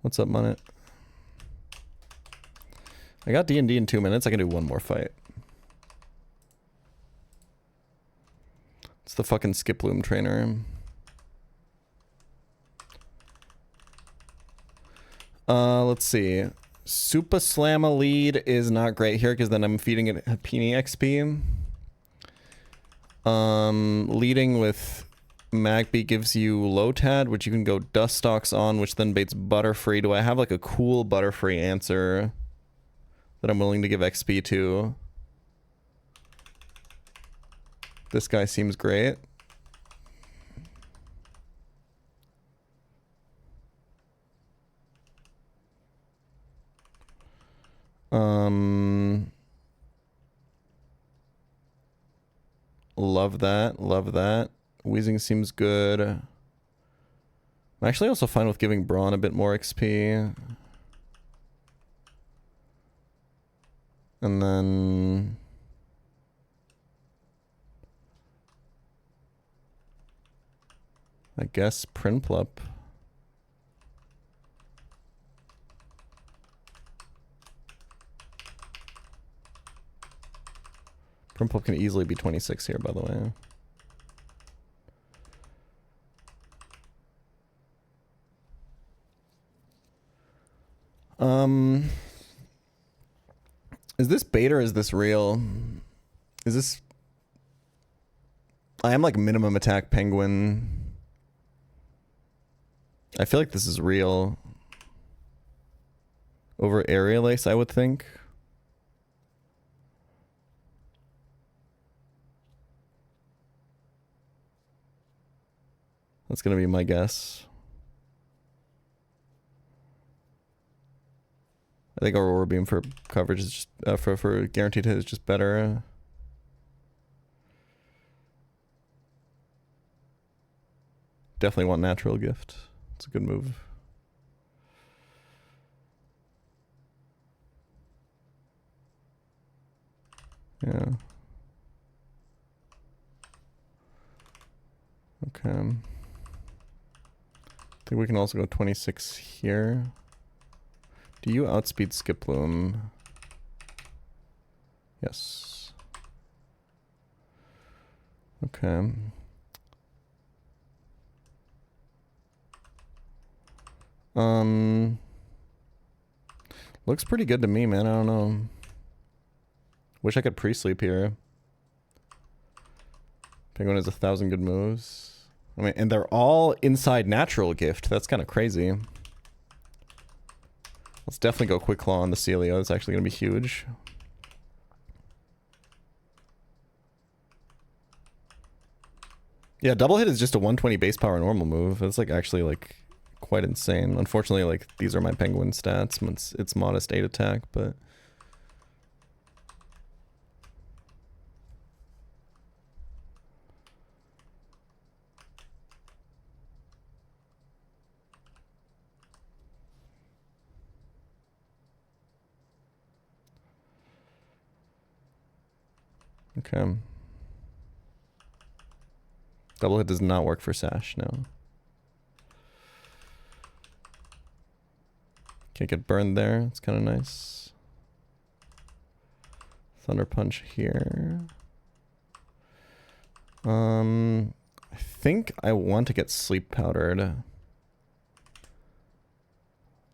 What's up, Munnet? I got D&D in 2 minutes. I can do one more fight. It's the fucking Skip Loom trainer. Let's see. Super Slamma lead is not great here because then I'm feeding it Hapini XP. Leading with Magby gives you Lotad, which you can go Dustox on, which then baits Butterfree. Do I have like a cool Butterfree answer that I'm willing to give XP to? This guy seems great. Love that. Love that. Wheezing seems good. I'm actually also fine with giving Brawn a bit more XP. And then... I guess Prinplup. Prinplup can easily be 26 here, by the way. Is this bait or is this real? Is this... I am like minimum attack penguin. I feel like this is real. Over Aerial Ace, I would think. That's gonna be my guess. I think Aurora Beam for coverage is just for guaranteed hit is just better. Definitely want Natural Gift. It's a good move. Yeah. Okay. I think we can also go 26 here. Do you outspeed Skiploom? Yes. Okay. Looks pretty good to me, man. I don't know. Wish I could pre-sleep here. Penguin has 1,000 good moves. I mean, and they're all inside Natural Gift. That's kind of crazy. Let's definitely go Quick Claw on the Celio. It's actually going to be huge. Yeah, double hit is just a 120 base power normal move. It's like actually like quite insane. Unfortunately, like these are my penguin stats. It's modest 8 attack, but okay. Double hit does not work for Sash, no. Can't get burned there. It's kind of nice. Thunder Punch here. I think I want to get Sleep Powdered.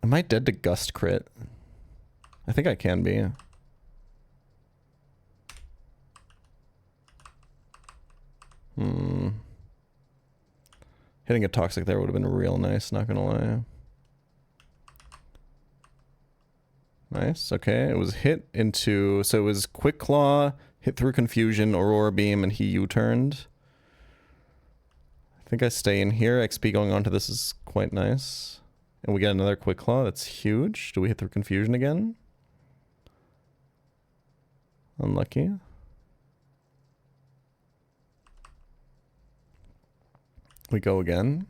Am I dead to Gust Crit? I think I can be. Hitting a Toxic there would have been real nice, not gonna lie. Nice, okay. It was hit into... So it was Quick Claw, hit through Confusion, Aurora Beam, and he U-turned. I think I stay in here. XP going on to this is quite nice. And we get another Quick Claw. That's huge. Do we hit through Confusion again? Unlucky. We go again.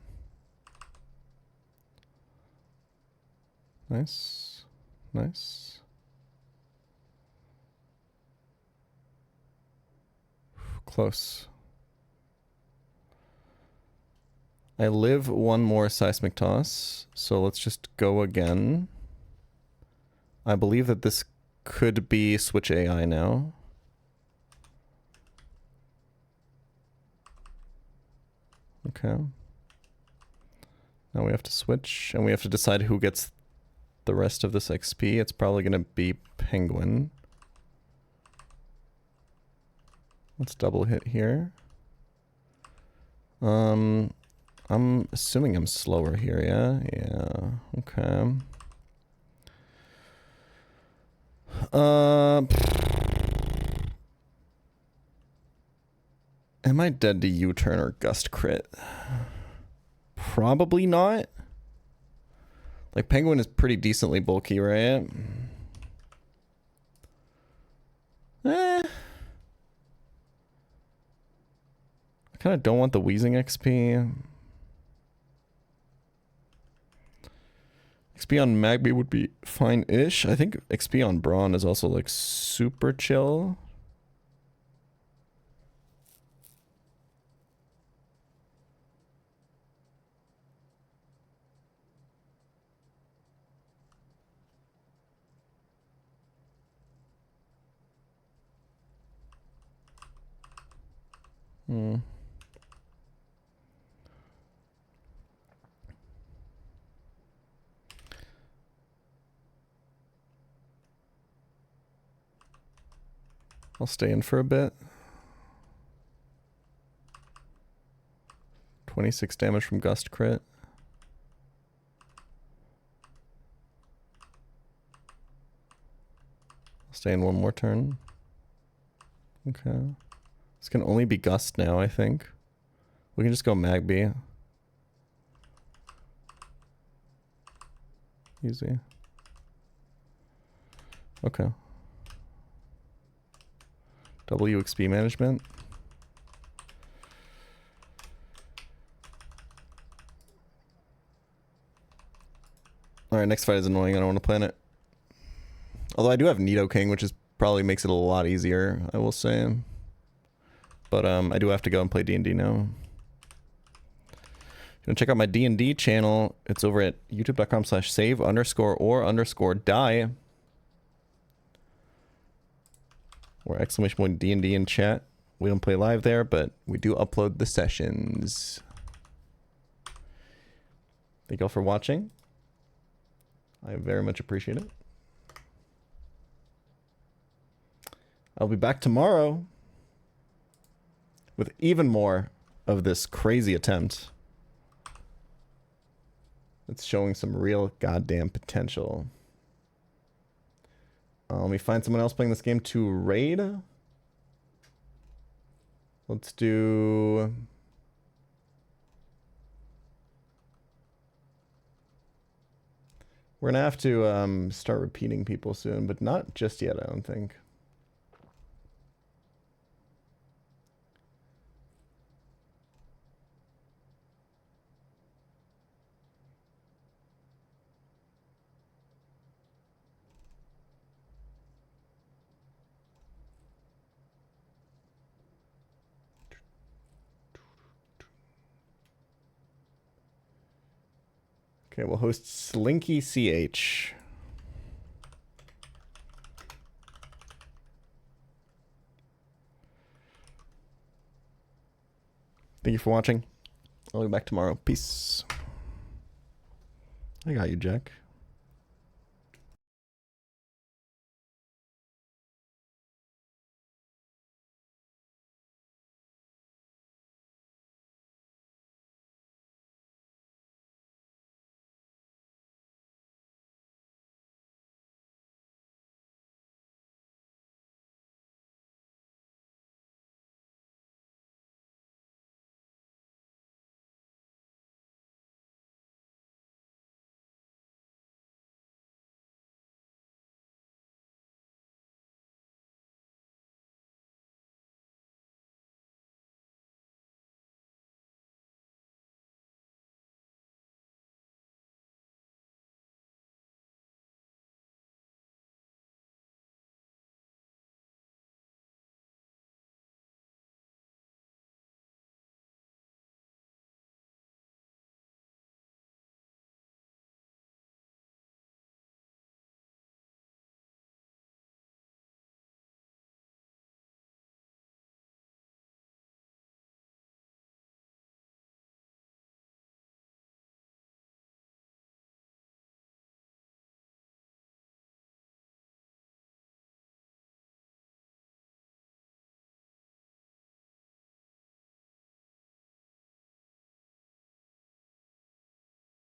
Nice. Nice. Close. I live one more Seismic Toss, so let's just go again. I believe that this could be switch AI now. Okay. Now we have to switch, and we have to decide who gets the rest of this XP. It's probably going to be Penguin. Let's double hit here. I'm assuming I'm slower here, yeah? Yeah, okay. Am I dead to U-turn or gust crit? Probably not. Like, Penguin is pretty decently bulky, right? I kind of don't want the wheezing XP. XP on Magby would be fine-ish. I think XP on Brawn is also, like, super chill. I'll stay in for a bit. 26 damage from Gust crit. I'll stay in one more turn. Okay. This can only be Gust now, I think. We can just go Magby. Easy. Okay. WXP management. Alright, next fight is annoying. I don't want to plan it. Although I do have Nidoking, which is probably makes it a lot easier, I will say. But I do have to go and play D&D now. You want to check out my D&D channel? It's over at youtube.com/save_or_die. Or exclamation point D&D in chat. We don't play live there, but we do upload the sessions. Thank y'all for watching. I very much appreciate it. I'll be back tomorrow with even more of this crazy attempt. It's showing some real goddamn potential. Let me find someone else playing this game to raid. Let's do... We're gonna have to start repeating people soon, but not just yet, I don't think. Okay, we'll host Slinky CH. Thank you for watching. I'll be back tomorrow. Peace. I got you, Jack.